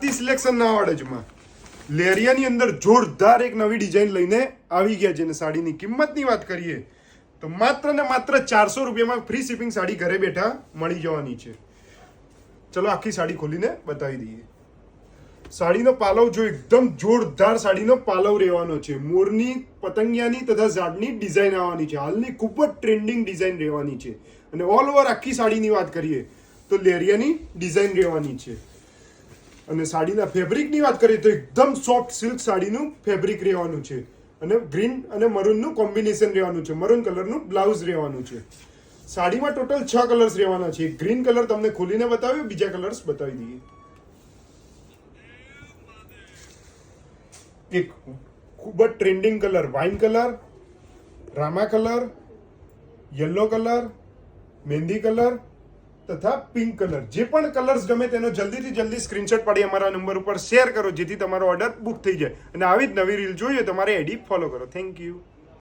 Selection ના આવડે જ માં લેરિયાની અંદર જોરદાર એક નવી ડિઝાઇન લઈને આવી ગયા છે. અને સાડીની કિંમતની વાત કરીએ તો માત્ર ને માત્ર 400 રૂપિયામાં ફ્રી શિપિંગ સાડી ઘરે બેઠા મળી જવાની છે. ચલો આખી સાડી ખોલીને બતાવી દઈએ. સાડીનો પાલવ જો એકદમ જોરદાર સાડીનો પાલવ રહેવાનો છે. મોરની પતંગિયાની તથા ઝાડની ડિઝાઇન આવવાની છે. હાલની ખૂબ જ ટ્રેન્ડિંગ ડિઝાઇન રહેવાની છે. અને ઓલ ઓવર આખી સાડીની વાત કરીએ તો લેરિયાની ડિઝાઇન રહેવાની છે. અને સાડીના ફેબ્રિકની વાત કરીએ તો એકદમ સોફ્ટ સિલ્ક સાડીનું ફેબ્રિક રહેવાનું છે. અને ગ્રીન અને મરૂનનું કોમ્બિનેશન રહેવાનું છે. મરૂન કલરનું બ્લાઉઝ રહેવાનું છે. સાડીમાં ટોટલ 6 કલર્સ રહેવાના છે. ગ્રીન કલર તમને ખોલીને બતાવ્યો, બીજા કલર્સ બતાવી દઈએ. એક ખૂબ જ ટ્રેન્ડિંગ કલર વાઇન કલર, રામા કલર, યલો કલર, મહેંદી કલર તથા પિંક કલર. જે પણ કલર્સ ગમે તેનો જલ્દીથી જલ્દી સ્ક્રીનશોટ પાડી અમારા નંબર ઉપર શેર કરો જેથી તમારો ઓર્ડર બુક થઈ જાય. અને આવી જ નવી રીલ જોઈએ તમારે આઈડી ફોલો કરો. Thank you.